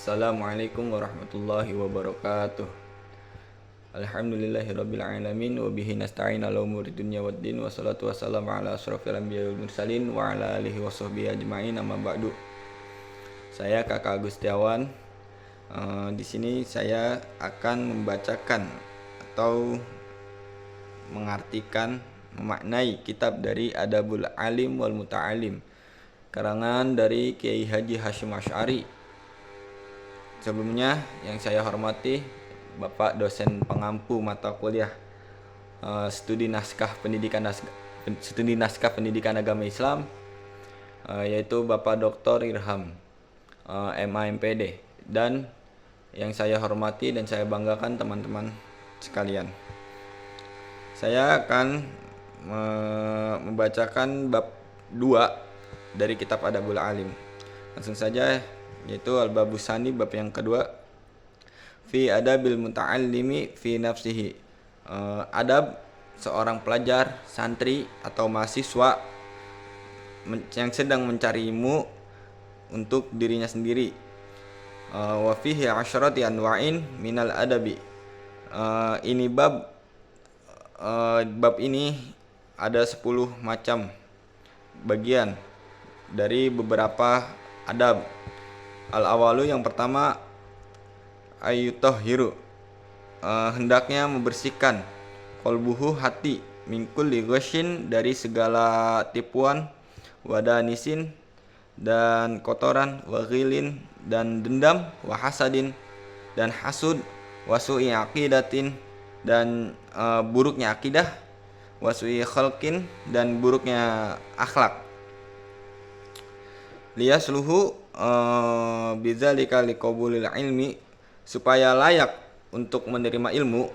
Assalamualaikum warahmatullahi wabarakatuh. Alhamdulillahirabbil alamin wa bihi nasta'in ala umuri dunya waddin wassalatu wassalamu ala asyrofil anbiya'i wal mursalin wa ala alihi washabbihi ajmain amma ba'du. Saya Kakak Agustiawan. Di sini saya akan membacakan atau mengartikan, memaknai kitab dari Adabul Alim wal Muta'alim, karangan dari Kiai Haji Hasyim Asy'ari. Sebelumnya yang saya hormati Bapak dosen pengampu mata kuliah studi naskah pendidikan agama Islam, yaitu Bapak Dr. Irham, MA/MPD, dan yang saya hormati dan saya banggakan teman-teman sekalian. Saya akan membacakan bab 2 dari kitab Adabul Alim. Langsung saja, yaitu Al-Babusani, bab yang kedua, fi adabil muta'allimi fi nafsihi. Adab seorang pelajar, santri atau mahasiswa yang sedang mencari ilmu untuk dirinya sendiri. Wa fihi asyrati anwa'in minal adabi. Ini bab ini ada 10 macam bagian dari beberapa adab. Al-awalu, yang pertama, ayyutahhiru, hendaknya membersihkan, qalbuhu, hati, min kulli ghasyin, dari segala tipuan, wadanisin, dan kotoran, wa ghilin, dan dendam, wa hasadin, dan hasud, wa su'i aqidatin, dan buruknya akidah, wa su'i khalqin, dan buruknya akhlak. Liyasluhu bidzalika liqabulil ilmi, supaya layak untuk menerima ilmu,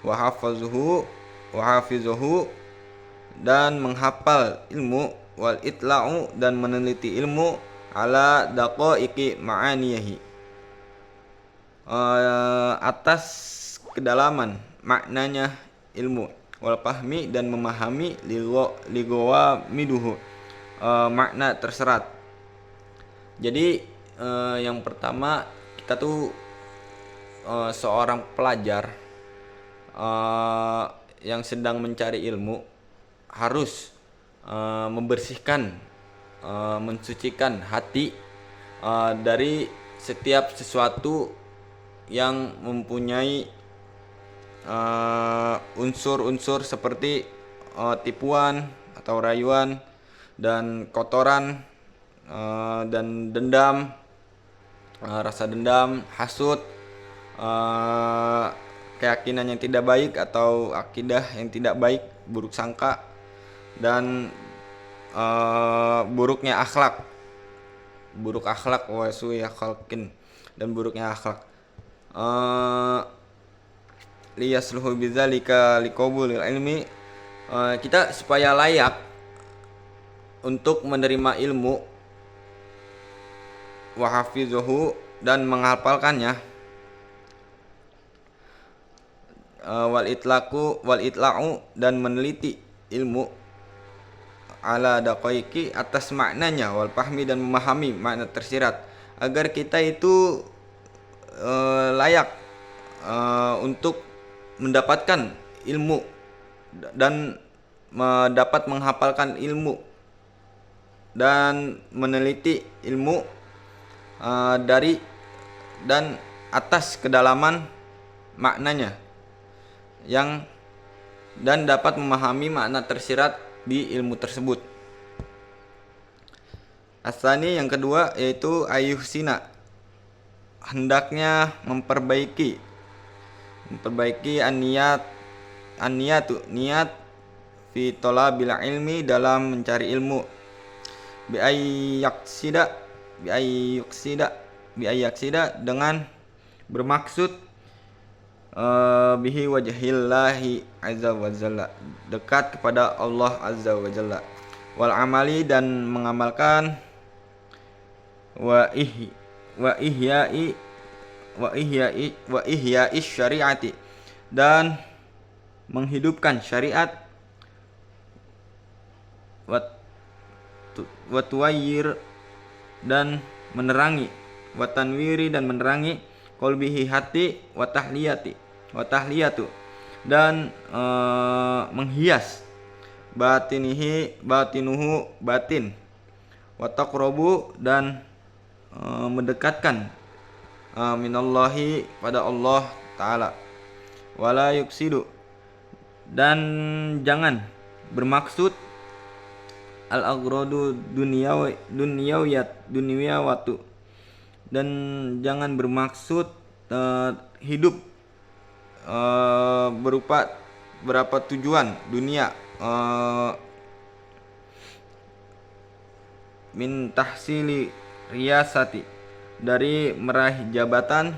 wa hafizuhu, dan menghafal ilmu, wal itla'u, dan meneliti ilmu, ala daqaiqi ma'anihi, atas kedalaman maknanya ilmu, wal fahmi, dan memahami ligawamiduhu, makna terserat. Jadi yang pertama, kita tuh seorang pelajar yang sedang mencari ilmu harus membersihkan, mensucikan hati dari setiap sesuatu yang mempunyai unsur-unsur seperti tipuan atau rayuan, dan kotoran, dan dendam, rasa dendam, hasud, keyakinan yang tidak baik atau akidah yang tidak baik, buruk sangka, dan buruk akhlak, wa su'i khalqin, dan buruknya akhlak. Liyasluhu bidzalika liqabulil ilmi, kita supaya layak untuk menerima ilmu, wa hafizuhu, dan menghafalkannya, wal itla'u, dan meneliti ilmu, ala daqaiqi, atas maknanya, wal fahmi, dan memahami makna tersirat, agar kita itu layak untuk mendapatkan ilmu dan dapat menghafalkan ilmu dan meneliti ilmu dari dan atas kedalaman maknanya, dan dapat memahami makna tersirat di ilmu tersebut. Asani, yang kedua, yaitu ayyuhsina, hendaknya memperbaiki niat fi thalabil ilmi, dalam mencari ilmu, bi ayyaksida, dengan bermaksud bihi wajhillahi azza wa jalla, dekat kepada Allah azza wa jalla, wal amali, dan mengamalkan, wa ihya'i syariati, dan menghidupkan syariat, wa tuwayyir, dan menerangi wa tanwiri dan menerangi, qalbihi hati, wa tahliyatu dan menghias, batinuhu batin, wa taqrabu dan mendekatkan minallahi pada Allah taala, wala yuksidu dan jangan bermaksud al-aghradu dunyawatu dan jangan bermaksud hidup berupa berapa tujuan dunia, min tahsili riyasati dari meraih jabatan,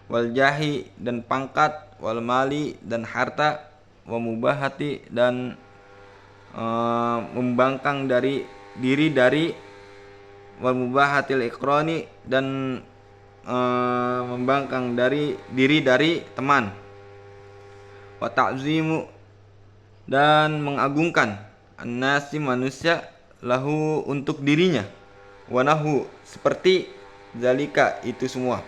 wal jahi dan pangkat, wal mali dan harta, wa mubahati dan membangkang dari diri dari, wal mubahatil ikroni dan membangkang dari diri dari teman, wa ta'zimu dan mengagungkan an-nasi manusia lahu untuk dirinya, wa nahu seperti zalika itu semua.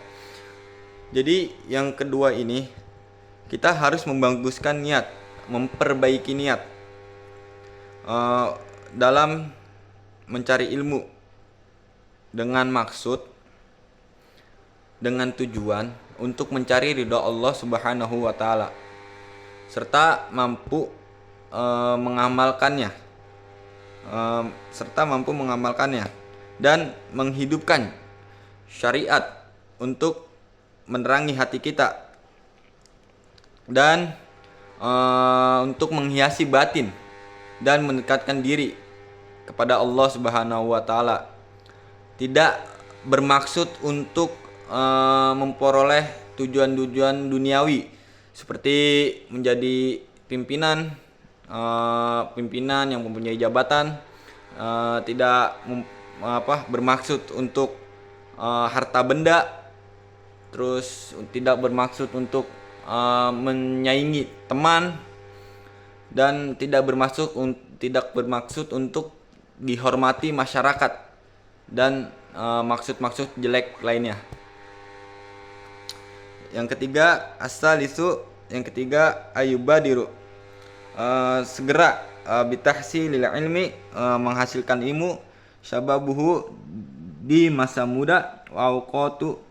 Jadi yang kedua ini kita harus membaguskan niat, memperbaiki niat dalam mencari ilmu dengan maksud, dengan tujuan untuk mencari ridha Allah Subhanahu wa taala serta mampu mengamalkannya dan menghidupkan syariat untuk menerangi hati kita dan untuk menghiasi batin dan mendekatkan diri kepada Allah Subhanahu wa taala. Tidak bermaksud untuk memperoleh tujuan-tujuan duniawi seperti menjadi pimpinan yang mempunyai jabatan, tidak bermaksud untuk harta benda, terus tidak bermaksud untuk menyaingi teman, dan tidak bermaksud untuk dihormati masyarakat dan maksud-maksud jelek lainnya. Yang ketiga ayubadiru segera bitahsilil ilmi menghasilkan ilmu, syababuhu di masa muda, wa awqatu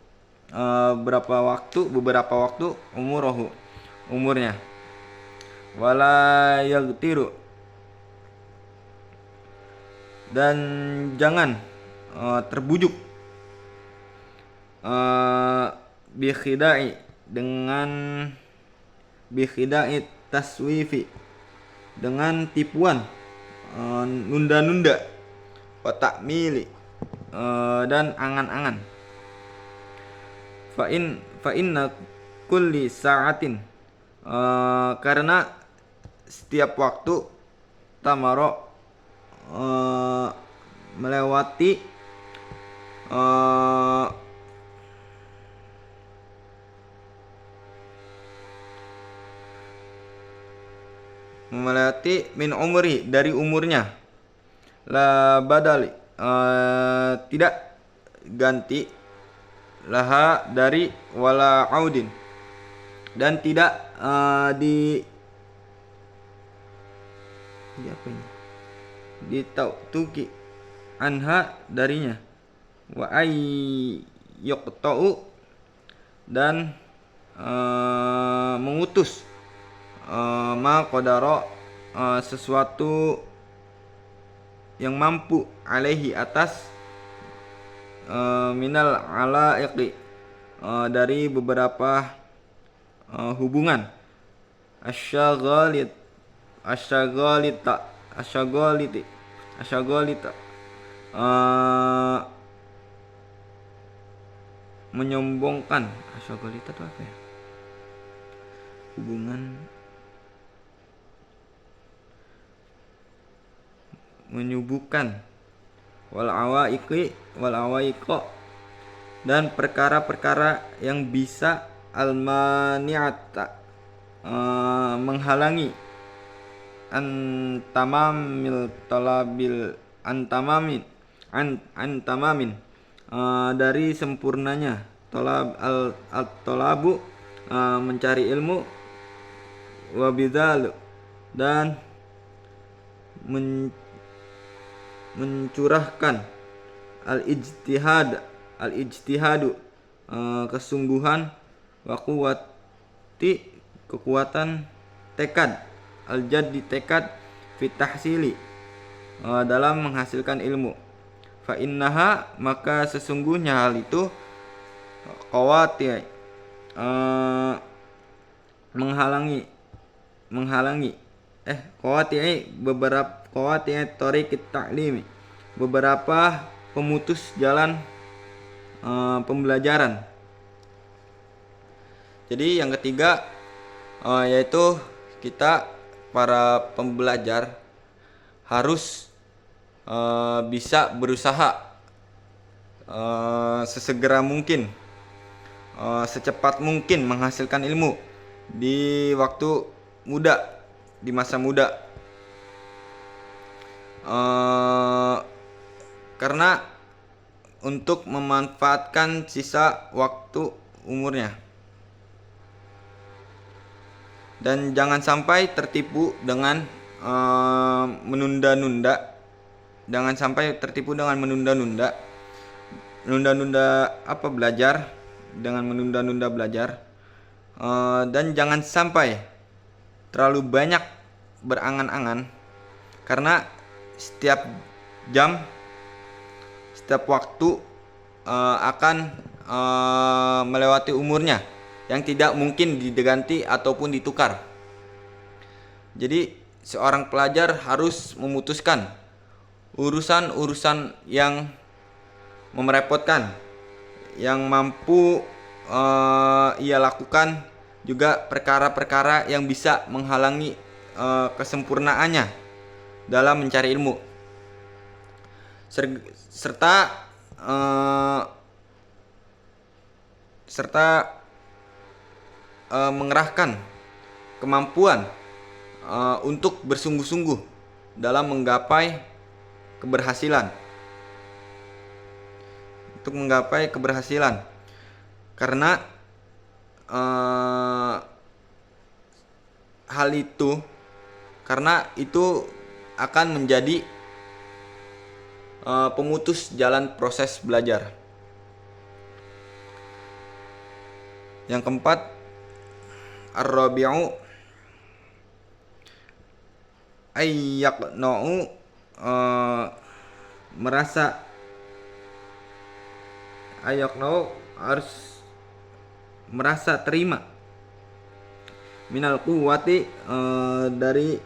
beberapa waktu umurnya, wala yagtiru dan jangan terbujuk bikhida'i taswifi dengan tipuan nunda-nunda, wa ta'mili dan angan-angan, fa inna kulli sa'atin karena setiap waktu tamaro melewati min umri dari umurnya, la badali tidak ganti, laha dari, wala audin dan tidak ditautuki anha darinya, wa ay yuqta'u dan mengutus ma qadara sesuatu yang mampu alaihi atas minal alaiqi dari beberapa hubungan asyaghalita menyombongkan. Asyaghalita itu apa ya? Hubungan menyubuhkan, wal awaiqa dan perkara-perkara yang bisa almani'ata menghalangi antamamin dari sempurnanya tolabu, mencari ilmu, wabidal, dan mencurahkan, al ijtihadu, kesungguhan, wa quwwati, kekuatan, tekad, al jaddi, tekad, fit tahsili, dalam menghasilkan ilmu. Fa innaha, maka sesungguhnya hal itu, qawati, menghalangi beberapa qawati tariq ta'limi, beberapa pemutus jalan pembelajaran. Jadi yang ketiga, yaitu kita para pembelajar harus bisa berusaha sesegera mungkin, secepat mungkin menghasilkan ilmu di waktu muda, di masa muda, karena untuk memanfaatkan sisa waktu umurnya, dan jangan sampai tertipu dengan menunda-nunda. Jangan sampai tertipu dengan menunda-nunda belajar, dengan menunda-nunda belajar, dan jangan sampai terlalu banyak berangan-angan, karena setiap jam, setiap waktu akan melewati umurnya, yang tidak mungkin diganti ataupun ditukar. Jadi seorang pelajar harus memutuskan urusan-urusan yang merepotkan, yang mampu ia lakukan, juga perkara-perkara yang bisa menghalangi kesempurnaannya dalam mencari ilmu, serta mengerahkan kemampuan untuk bersungguh-sungguh dalam menggapai keberhasilan. Karena hal itu, karena itu akan menjadi pemutus jalan proses belajar. Yang keempat, ar-rabi'u ayyaqna'u, harus merasa terima, minal quwwati, dari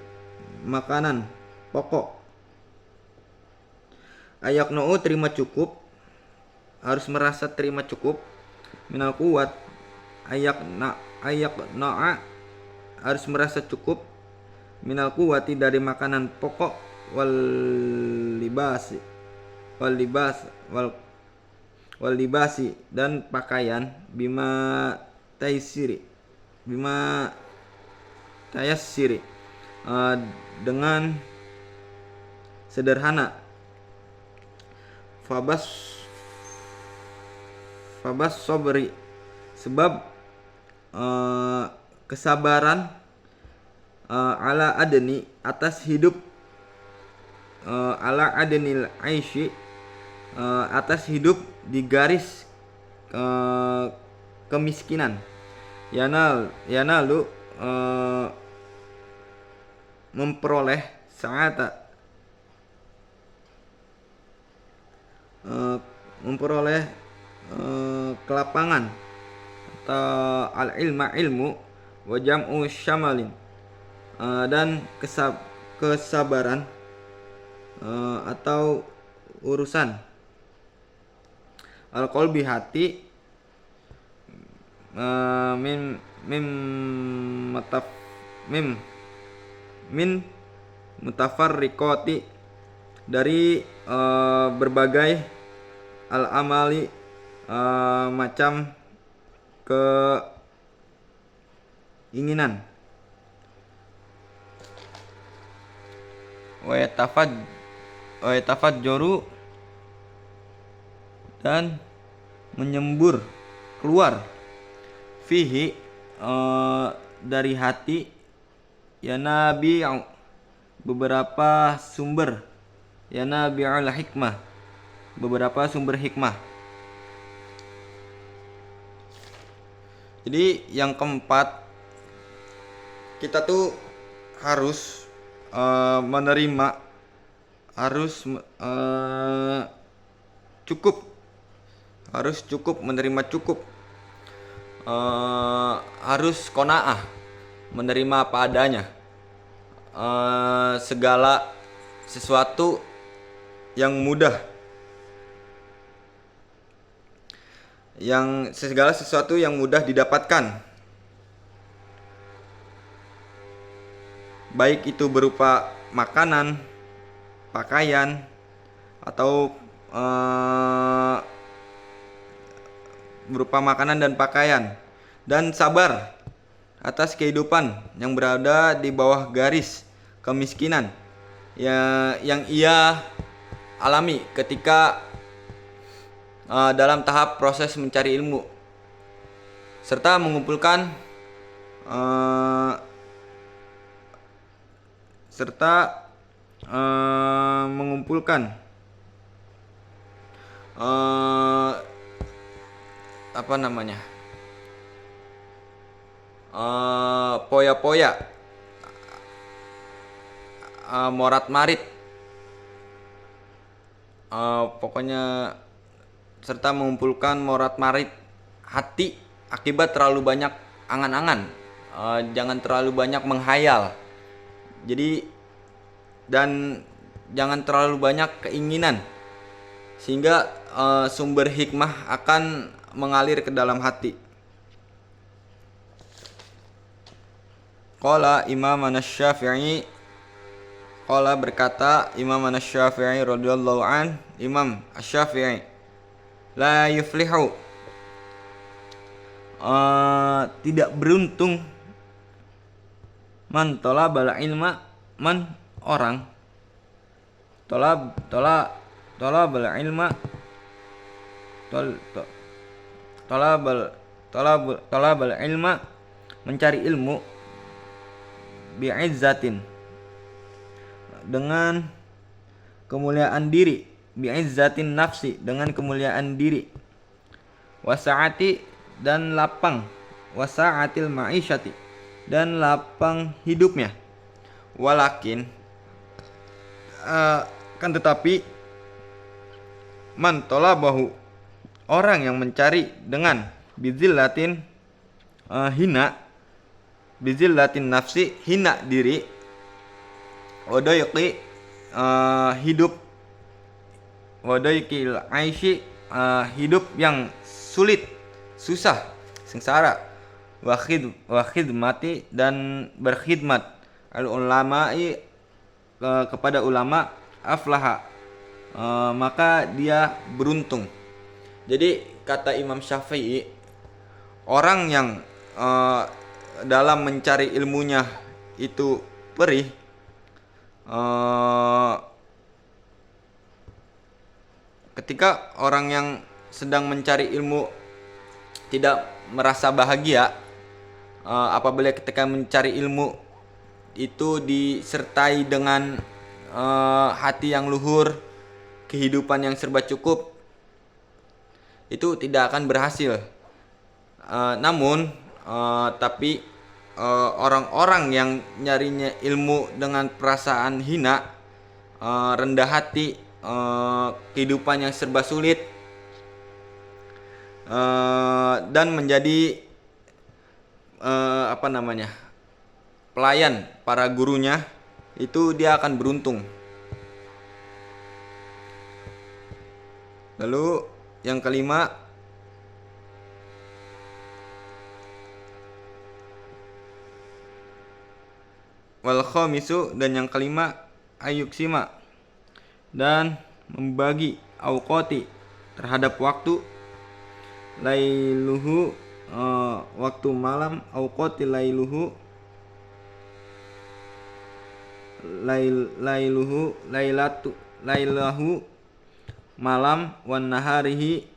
makanan pokok. Ayaqna'u, terima cukup, harus merasa terima cukup, minal quwwat, ayaqna'a, harus merasa cukup, minal quwwati, dari makanan pokok, wal libasi, dan pakaian, bima tayassiri, dengan sederhana. Fabas sobri, sebab kesabaran, ala adni, atas hidup, ala adnil aishi, atas hidup di garis kemiskinan. Yanalu, memperoleh sa'ata, memperoleh kelapangan, atau al-ilma, ilmu, wa jam'u syamalin, dan kesabaran, atau urusan, al-qalbi, hati, min mutafarriqati, dari berbagai al-amali, macam keinginan. Wa yatafajjaru dan menyembur keluar fihi dari hati yanabi beberapa sumber yanabi'ul hikmah, beberapa sumber hikmah. Jadi yang keempat, kita tuh harus menerima, harus cukup menerima cukup, harus qanaah, menerima apa adanya, segala sesuatu yang mudah, segala sesuatu yang mudah didapatkan, baik itu berupa makanan, pakaian, atau berupa makanan dan pakaian, dan sabar atas kehidupan yang berada di bawah garis kemiskinan yang ia alami ketika dalam tahap proses mencari ilmu, serta mengumpulkan poya-poya, morat-marit, pokoknya serta mengumpulkan morat-marit hati akibat terlalu banyak angan-angan. Jangan terlalu banyak menghayal. Jadi, dan jangan terlalu banyak keinginan, sehingga sumber hikmah akan mengalir ke dalam hati. Qala Imam Asy-Syafi'i, qala berkata Imam Asy-Syafi'i radhiyallahu an, Imam Asy-Syafi'i, la yuflihu, tidak beruntung, man talabal ilma, man orang talabal ilma, talabal ilma, mencari ilmu, bi'izzatin, dengan kemuliaan diri, bi'izzatin nafsi, dengan kemuliaan diri, wasa'ati, dan lapang, wasa'atil ma'isyati, dan lapang hidupnya, walakin, kan tetapi, man talabahu, orang yang mencari dengan bizillatin, hina, bizillatin nafsi, hina diri, wadayqi, hidup, wadayqil aishi, hidup yang sulit, susah, sengsara, wa khidmati, dan berkhidmat, al ulama'i, kepada ulama, aflaha, maka dia beruntung. Jadi kata Imam Syafi'i, orang yang dalam mencari ilmunya itu perih, ketika orang yang sedang mencari ilmu tidak merasa bahagia apabila ketika mencari ilmu itu disertai dengan hati yang luhur, kehidupan yang serba cukup, itu tidak akan berhasil. Tapi orang-orang yang nyarinya ilmu dengan perasaan hina, rendah hati, kehidupan yang serba sulit, dan menjadi pelayan para gurunya, itu dia akan beruntung. Lalu yang kelima, wal khamisu, dan yang kelima, ayuksima, dan membagi awqati, terhadap waktu, lailuhu, waktu malam, awqati lailuhu, lailahu, malam, wan naharihi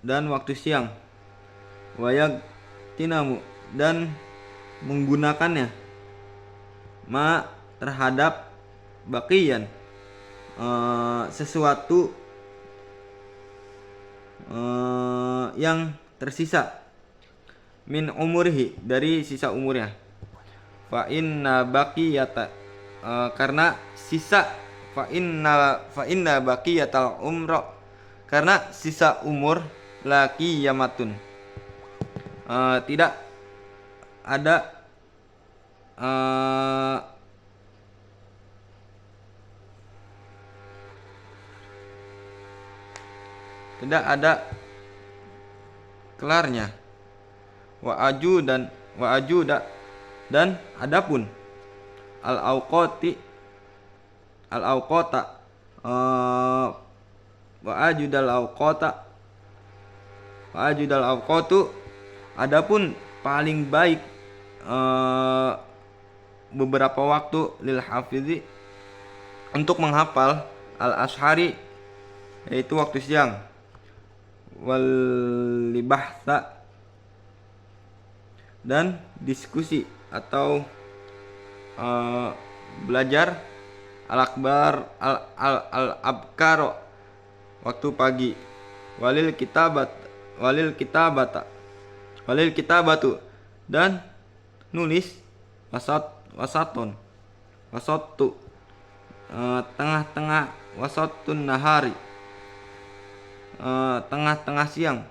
dan waktu siang, wayak tinamu dan menggunakannya, ma terhadap baqiyan sesuatu yang tersisa, min umurihi dari sisa umurnya, fa inna baqiyata karena sisa fa inna baqiyatal umra karena sisa umur laki yamatun tidak ada tidak ada kelarnya, wa ajuda dan adapun al auqata wa ajudal auqatu adapun paling baik beberapa waktu lil hafizi untuk menghafal al ashari yaitu waktu siang, wal libahsa dan diskusi atau belajar al akbar al abkaro waktu pagi, walil kitabatu dan nulis wasatu tengah-tengah wasatun nahari tengah-tengah siang,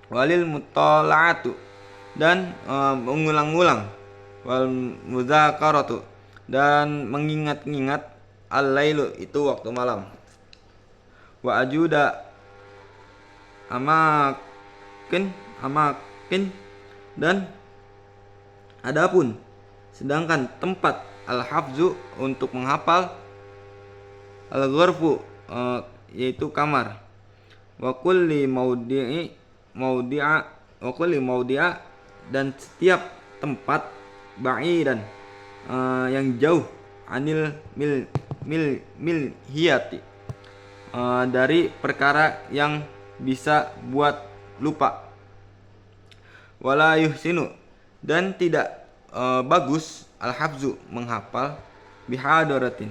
walil mutola'atu dan mengulang-ulang, wal mudzakaratu dan mengingat-ingat, al-lailu itu waktu malam, wa ajuda amakin dan adapun sedangkan tempat al-hafzu untuk menghafal, al-ghurfu yaitu kamar, wa kulli maudi'a dan setiap tempat, ba'idan yang jauh, anil mil hiyati dari perkara yang bisa buat lupa, wala yuhsinu dan tidak bagus al-hafzu menghafal, bihadaratin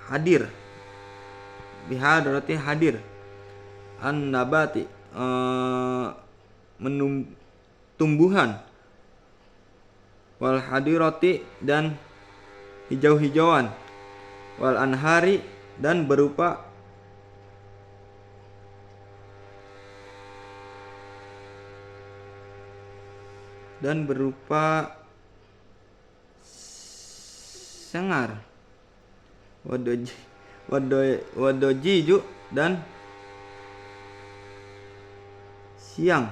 hadir, bihadarati hadir, an nabati tumbuhan, wal hadirati dan hijau-hijauan, wal anhari dan berupa sengar, wadojiju dan siang,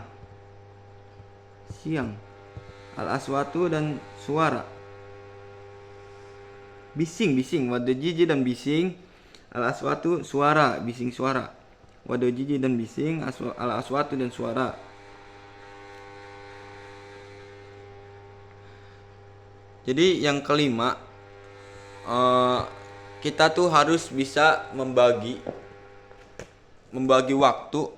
al aswatu dan suara, bising, wadojiji dan bising, al aswatu suara, bising suara, wadojiji dan bising, al aswatu dan suara. Jadi yang kelima, kita tuh harus bisa membagi waktu.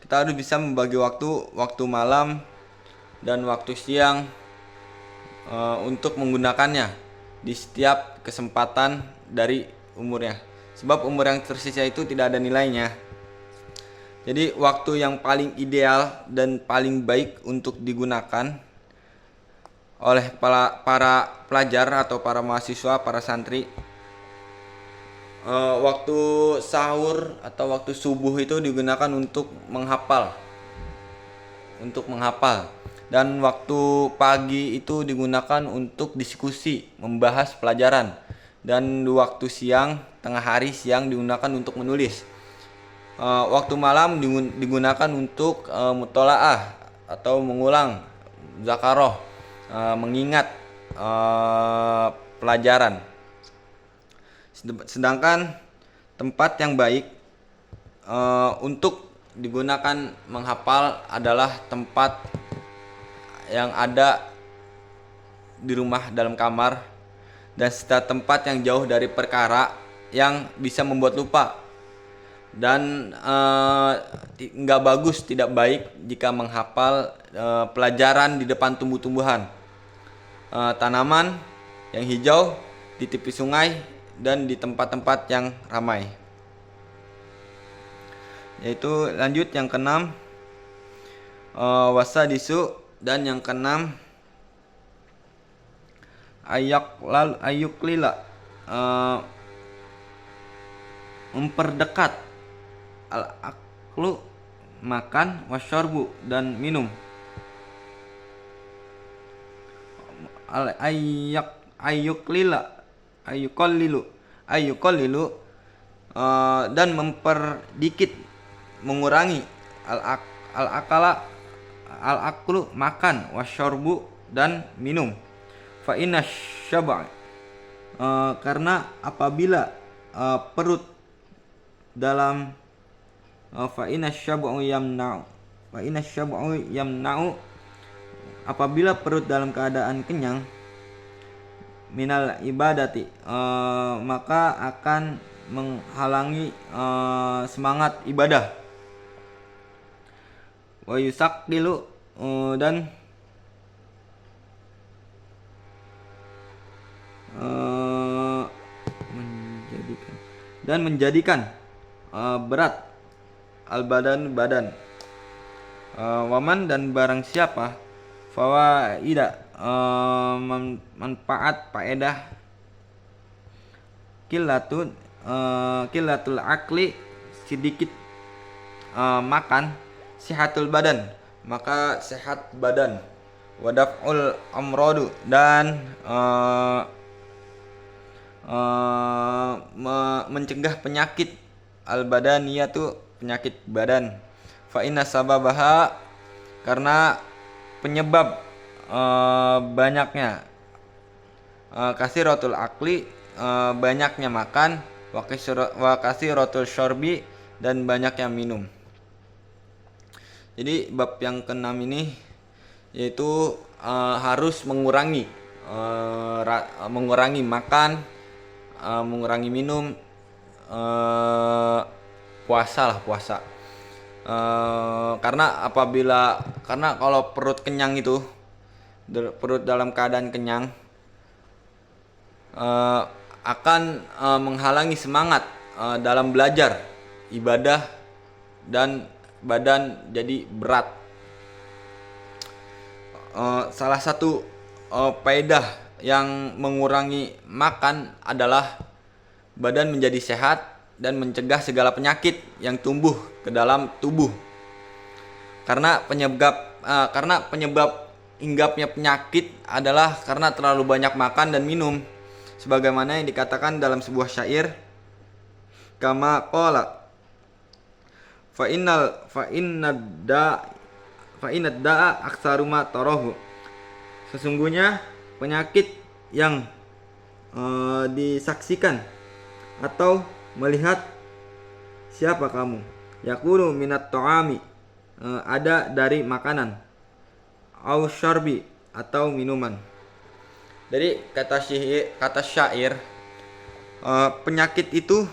Kita harus bisa membagi waktu malam dan waktu siang untuk menggunakannya di setiap kesempatan dari umurnya. Sebab umur yang tersisa itu tidak ada nilainya. Jadi waktu yang paling ideal dan paling baik untuk digunakan oleh para pelajar atau para mahasiswa, para santri, waktu sahur atau waktu subuh itu digunakan untuk menghafal, dan waktu pagi itu digunakan untuk diskusi, membahas pelajaran, dan waktu siang, tengah hari siang digunakan untuk menulis. Waktu malam digunakan untuk mutolaah atau mengulang, zakaroh, mengingat pelajaran. Sedangkan tempat yang baik untuk digunakan menghafal adalah tempat yang ada di rumah dalam kamar, dan serta tempat yang jauh dari perkara yang bisa membuat lupa. Dan nggak bagus, tidak baik jika menghafal pelajaran di depan tumbuh-tumbuhan, tanaman yang hijau, di tepi sungai, dan di tempat-tempat yang ramai. Yaitu lanjut yang keenam, wasadisu, dan yang keenam ayuklila, memperdekat al-aklu, makan, wasyarbu, dan minum. Ayukollilu, dan memperdikit, mengurangi, al-aklu, makan, wasyarbu, dan minum. Fa inna syaba', karena apabila perut dalam fa inna syab'u yamna'u, apabila perut dalam keadaan kenyang, minal ibadati, maka akan menghalangi semangat ibadah. Wa yusaqqilu, dan menjadikan berat badan. Waman, dan barang siapa fawaida, manfaat, faedah, killatul akli, sedikit makan, sihatul badan, maka sehat badan, wadaf'ul amrodu, dan mencegah penyakit, al-badaniyatu, penyakit badan. Fa inna sababaha, karena penyebab banyaknya kasiratul akli, banyaknya makan, wa kasiratul syarbi, dan banyaknya minum. Jadi bab yang keenam ini yaitu harus mengurangi makan, mengurangi minum, puasa. Karena kalau perut kenyang itu, perut dalam keadaan kenyang, akan menghalangi semangat dalam belajar, ibadah, dan badan jadi berat. Salah satu faedah yang mengurangi makan adalah badan menjadi sehat dan mencegah segala penyakit yang tumbuh ke dalam tubuh. Karena penyebab hinggapnya penyakit adalah karena terlalu banyak makan dan minum, sebagaimana yang dikatakan dalam sebuah syair, kama qala fa innad da'a aktsaru ma tarahu, sesungguhnya penyakit yang disaksikan atau melihat siapa kamu, yakunu minat ta'ami, ada dari makanan, au syarbi, atau minuman. Jadi kata syair, penyakit itu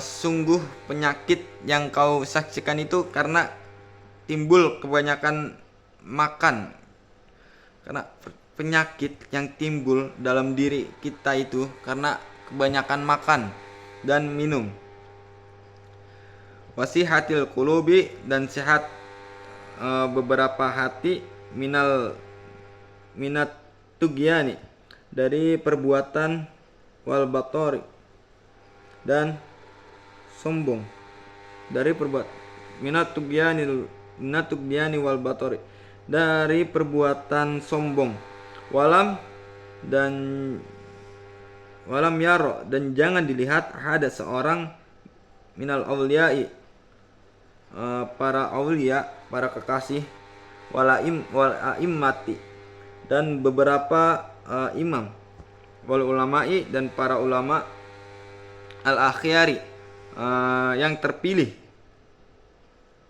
sungguh penyakit yang kau saksikan itu karena timbul kebanyakan makan. Karena penyakit yang timbul dalam diri kita itu karena kebanyakan makan dan minum. Wasihatil qulubi, dan sehat beberapa hati, minat tugyani, dari perbuatan, wal batori, dan sombong, dari perbuatan, minat tugyani wal batori, dari perbuatan sombong, walam yaro, dan jangan dilihat ada seorang minal awliyai, para awliya, para kekasih, wal a'immati, dan beberapa imam, wal ulama'i, dan para ulama, al akhyari, yang terpilih,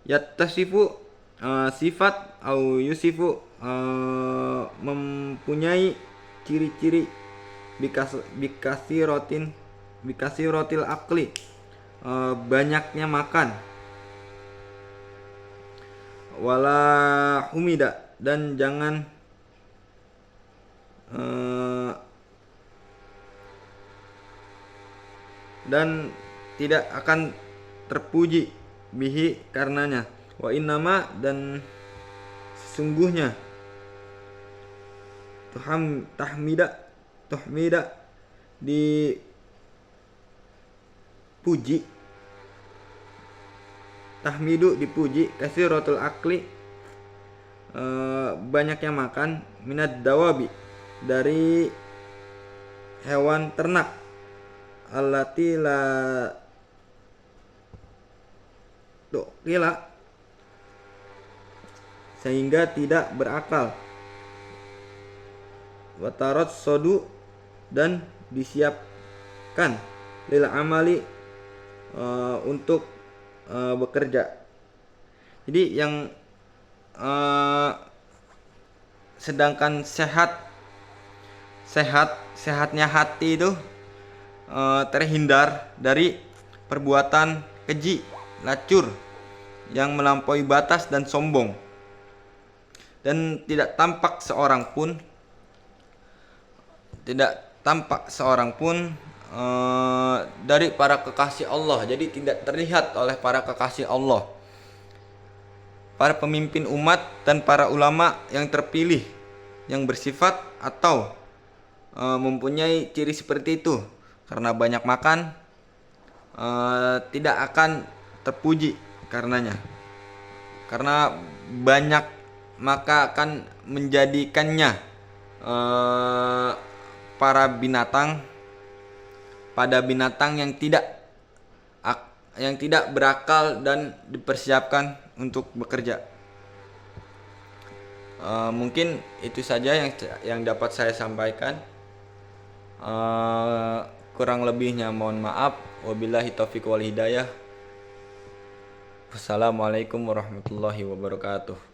yattasifu, sifat, au yusifu, mempunyai ciri-ciri bikasi rotil akli, banyaknya makan, wala humida, dan jangan dan tidak akan terpuji bihi karenanya, wa innama, dan sesungguhnya tuhmida dipuji, tahmidu dipuji, kasiratul akli, banyaknya makan, minad dawabi, dari hewan ternak, allati la tuqila, sehingga tidak berakal, watarot sodu, dan disiapkan, lil amali, untuk bekerja. Jadi yang sedangkan sehatnya hati itu terhindar dari perbuatan keji, lacur, yang melampaui batas dan sombong, dan tidak tampak seorang pun dari para kekasih Allah. Jadi tidak terlihat oleh para kekasih Allah, para pemimpin umat dan para ulama yang terpilih, yang bersifat atau mempunyai ciri seperti itu, karena banyak makan, tidak akan terpuji karenanya. Karena banyak maka akan menjadikannya pada binatang yang tidak berakal dan dipersiapkan untuk bekerja. Mungkin itu saja yang dapat saya sampaikan. Kurang lebihnya mohon maaf. Wabillahi taufiq wal hidayah. Wassalamualaikum warahmatullahi wabarakatuh.